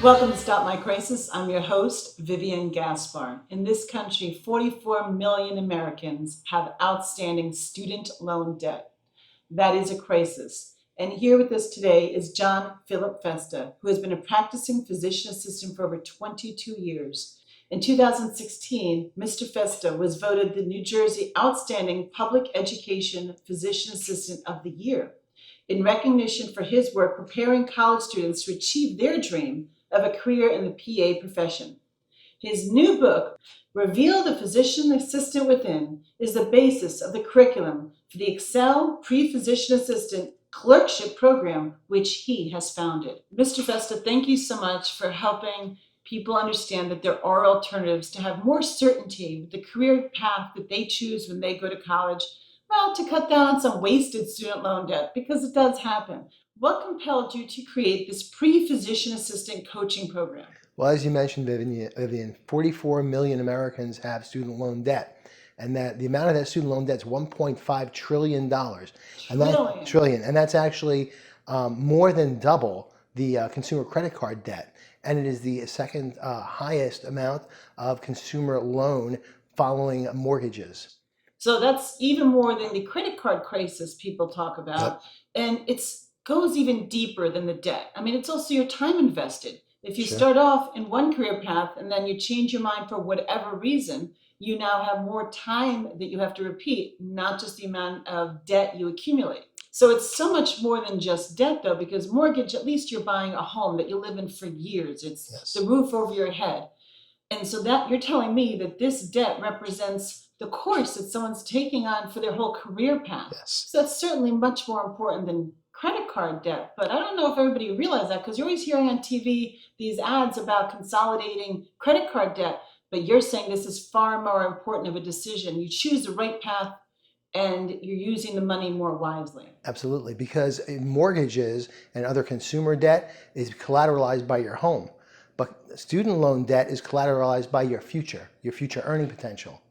Welcome to Stop My Crisis. I'm your host, Vivian Gaspar. In this country, 44 million Americans have outstanding student loan debt. That is a crisis. And here with us today is John Philip Festa, who has been a practicing physician assistant for over 22 years. In 2016, Mr. Festa was voted the New Jersey Outstanding Public Education Physician Assistant of the Year in recognition for his work preparing college students to achieve their dream of a career in the PA profession. His new book, Reveal the Physician Assistant Within, is the basis of the curriculum for the Excell Pre-Physician Assistant Clerkship Program, which he has founded. Mr. Festa, thank you so much for helping people understand that there are alternatives to have more certainty with the career path that they choose when they go to college. Well, to cut down on some wasted student loan debt, because it does happen. What compelled you to create this pre-physician assistant coaching program? Well, as you mentioned, Vivian, 44 million Americans have student loan debt, and that the amount of that student loan debt is $1.5 trillion. And that's actually more than double the consumer credit card debt, and it is the second highest amount of consumer loan following mortgages. So that's even more than the credit card crisis people talk about. Yep. And it goes even deeper than the debt. I mean, it's also your time invested. If you start off in one career path and then you change your mind for whatever reason, you now have more time that you have to repeat, not just the amount of debt you accumulate. So it's so much more than just debt, though, because mortgage, at least you're buying a home that you live in for years. It's the roof over your head. And so that you're telling me that this debt represents the course that someone's taking on for their whole career path. Yes. So that's certainly much more important than credit card debt. But I don't know if everybody realizes that, because you're always hearing on TV these ads about consolidating credit card debt. But you're saying this is far more important of a decision. You choose the right path and you're using the money more wisely. Absolutely, because mortgages and other consumer debt is collateralized by your home. But student loan debt is collateralized by your future earning potential,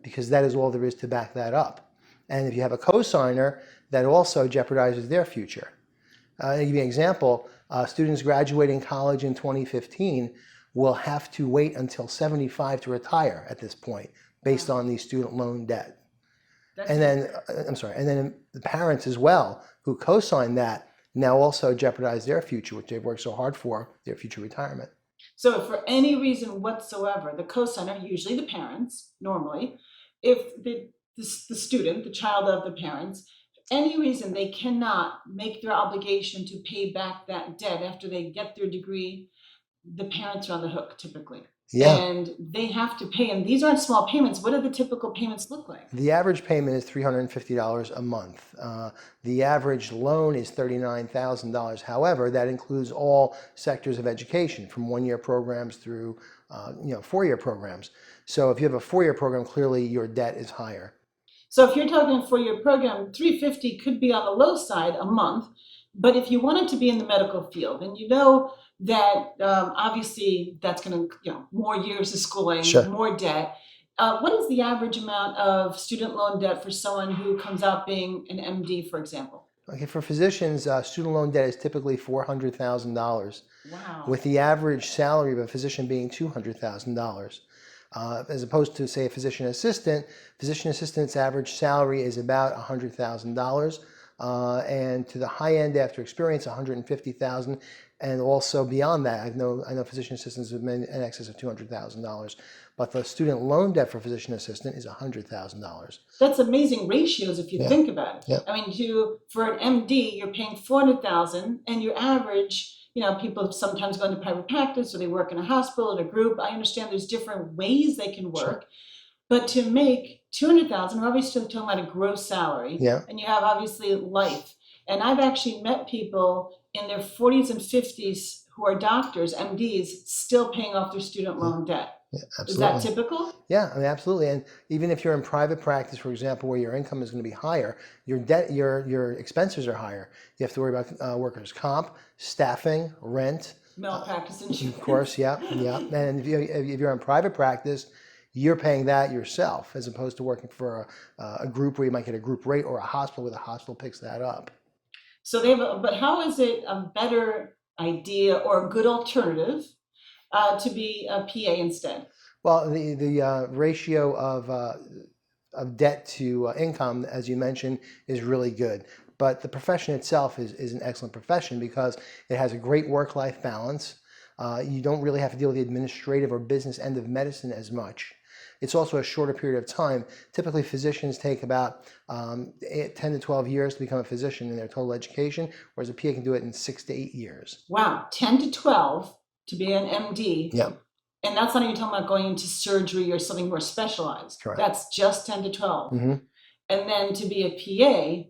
because that is all there is to back that up. And if you have a cosigner, that also jeopardizes their future. I'll give you an example. Students graduating college in 2015 will have to wait until 75 to retire at this point, based on the student loan debt. And then the parents as well, who co-sign that, now also jeopardize their future, which they've worked so hard for, their future retirement. So if for any reason whatsoever, the cosigner, usually the parents, normally, if the student, the child of the parents, for any reason they cannot make their obligation to pay back that debt after they get their degree, the parents are on the hook typically. Yeah. And they have to pay, and these aren't small payments. What do the typical payments look like? The average payment is $350 a month. The average loan is $39,000. However, that includes all sectors of education, from one-year programs through 4-year programs. So if you have a 4-year program, clearly your debt is higher. So if you're talking a 4-year program, $350 could be on the low side a month. But if you wanted to be in the medical field, and you know that obviously that's going to, more years of schooling, more debt. What is the average amount of student loan debt for someone who comes out being an MD, for example? Okay, for physicians, student loan debt is typically $400,000. Wow. With the average salary of a physician being $200,000. As opposed to, say, a physician assistant's average salary is about $100,000. And to the high end, after experience, $150,000, and also beyond that, I know physician assistants have been in excess of $200,000, but the student loan debt for physician assistant is $100,000. That's amazing ratios if you think about it. Yep. I mean, for an MD, you're paying $400,000, and your average, people sometimes go into private practice, or they work in a hospital, in a group. I understand there's different ways they can work. But to make $200,000, we're obviously talking about a gross salary, and you have obviously life. And I've actually met people in their 40s and 50s who are doctors, MDs, still paying off their student loan debt. Yeah, absolutely. Is that typical? Yeah, I mean, absolutely. And even if you're in private practice, for example, where your income is going to be higher, your expenses are higher. You have to worry about workers' comp, staffing, rent, malpractice insurance. Of course, yeah. And if you're in private practice, you're paying that yourself, as opposed to working for a group where you might get a group rate, or a hospital where the hospital picks that up. So but how is it a better idea or a good alternative to be a PA instead? Well, the ratio of debt to income, as you mentioned, is really good. But the profession itself is an excellent profession because it has a great work-life balance. You don't really have to deal with the administrative or business end of medicine as much. It's also a shorter period of time. Typically, physicians take about 10 to 12 years to become a physician in their total education, whereas a PA can do it in 6 to 8 years. Wow, 10 to 12 to be an MD. Yeah, And that's not even talking about going into surgery or something more specialized. correct. That's just 10 to 12. hmm And then to be a PA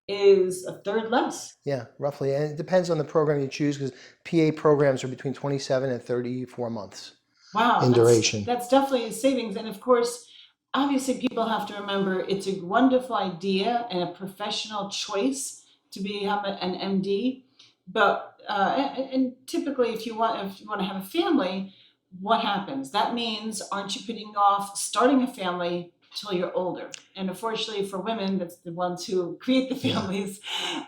is a third less. Yeah, roughly. And it depends on the program you choose because PA programs are between 27 and 34 months Wow, in duration. that's definitely a savings. And of course, obviously, people have to remember it's a wonderful idea and a professional choice to become an MD. But and typically, if you want to have a family, what happens? That means aren't you putting off starting a family till you're older? And unfortunately, for women, that's the ones who create the Yeah. families.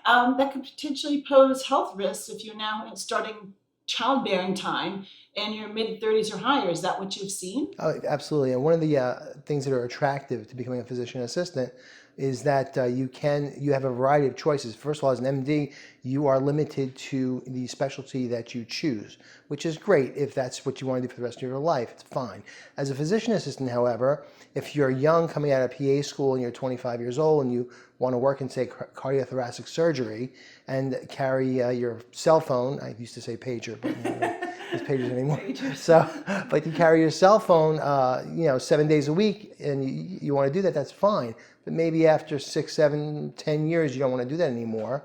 That could potentially pose health risks if you're now starting childbearing time and you're mid 30s or higher. Is that what you've seen? Oh, absolutely. And one of the things that are attractive to becoming a physician assistant is that you have a variety of choices. First of all, as an MD, you are limited to the specialty that you choose, which is great if that's what you want to do for the rest of your life. It's fine. As a physician assistant, however, if you're young coming out of PA school and you're 25 years old and you want to work in, say, cardiothoracic surgery and carry your cell phone, I used to say pager, but there's pagers anymore. So, but you carry your cell phone, 7 days a week, and you want to do that, that's fine. But maybe after 6, 7, 10 years, you don't want to do that anymore.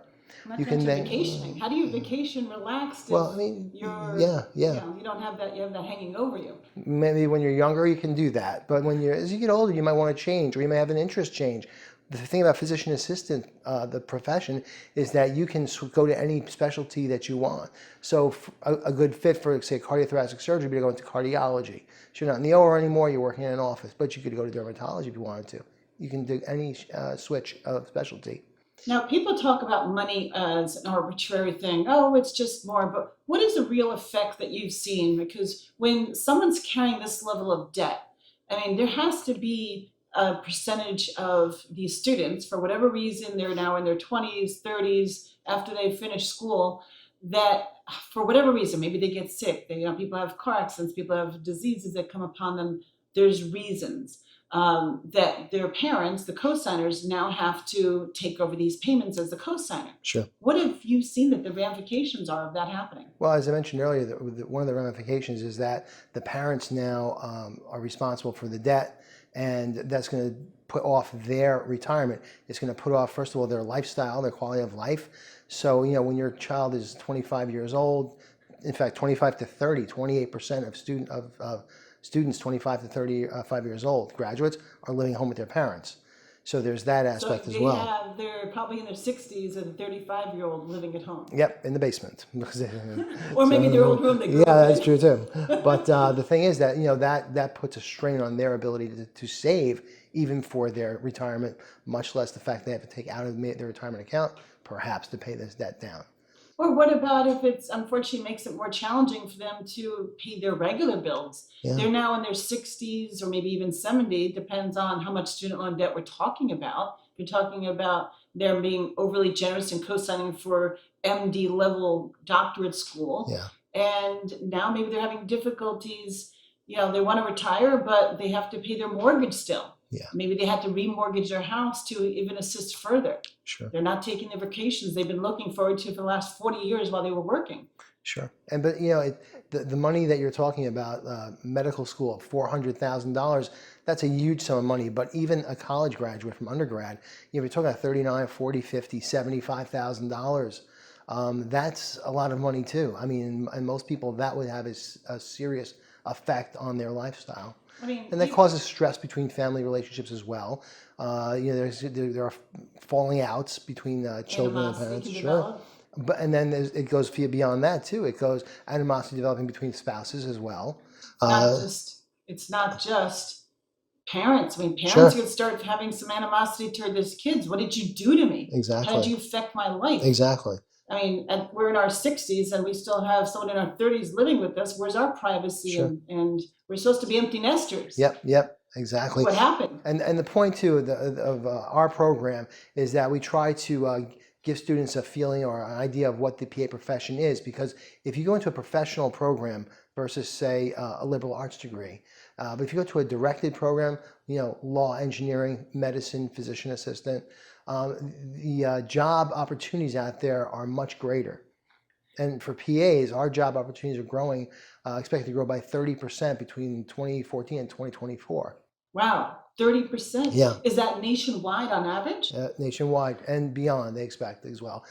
You can then vacationing. How do you vacation relaxed? Well, I mean, you don't have that. You have that hanging over you. Maybe when you're younger, you can do that. But as you get older, you might want to change, or you may have an interest change. The thing about physician assistant, the profession, is that you can go to any specialty that you want. So a good fit for, say, cardiothoracic surgery would be to go into cardiology. So you're not in the OR anymore, you're working in an office, but you could go to dermatology if you wanted to. You can do any switch of specialty. Now, people talk about money as an arbitrary thing. Oh, it's just more, but what is the real effect that you've seen? Because when someone's carrying this level of debt, I mean, there has to be a percentage of these students, for whatever reason, they're now in their 20s, 30s, after they finish school, that for whatever reason, maybe they get sick. People have car accidents, people have diseases that come upon them. There's reasons. That their parents, the co-signers, now have to take over these payments as the co-signer. Sure. What have you seen that the ramifications are of that happening? Well, as I mentioned earlier, one of the ramifications is that the parents now are responsible for the debt, and that's going to put off their retirement. It's going to put off, first of all, their lifestyle, their quality of life. So, when your child is 25 years old, in fact, 25 to 30, 28% of students 25 to 35 years old, graduates, are living home with their parents. So there's that aspect as well. They're probably in their 60s and 35-year-old living at home. Yep, in the basement. Or maybe their old room. Yeah, that's true too. But the thing is that that puts a strain on their ability to save even for their retirement, much less the fact they have to take out of their retirement account, perhaps, to pay this debt down. Or what about if it's unfortunately makes it more challenging for them to pay their regular bills? Yeah. They're now in their 60s or maybe even 70, depends on how much student loan debt we're talking about. If you're talking about them being overly generous and co-signing for MD level doctorate school. Yeah. And now maybe they're having difficulties, they want to retire, but they have to pay their mortgage still. Yeah. Maybe they had to remortgage their house to even assist further. Sure. They're not taking the vacations they've been looking forward to for the last 40 years while they were working. But the money that you're talking about, medical school, $400,000, that's a huge sum of money. But even a college graduate from undergrad, you're talking about $39,000, $40,000, $50,000, $75,000. That's a lot of money too. I mean, and most people, that would have a serious effect on their lifestyle. And that causes stress between family relationships as well. There are falling outs between children and parents. Sure. And then it goes beyond that too. It goes animosity developing between spouses as well. It's not just parents. Parents could start having some animosity toward their kids. What did you do to me? Exactly. How did you affect my life? Exactly. I mean, and we're in our 60s and we still have someone in our 30s living with us. Where's our privacy? Sure. And we're supposed to be empty nesters. Yep, exactly. What happened? And the point too of our program is that we try to give students a feeling or an idea of what the PA profession is, because if you go into a professional program versus say a liberal arts degree, but if you go to a directed program, law, engineering, medicine, physician assistant, the job opportunities out there are much greater. And for PAs, our job opportunities are growing, expected to grow by 30% between 2014 and 2024. Wow, 30%? Yeah. Is that nationwide on average? Nationwide and beyond, they expect as well.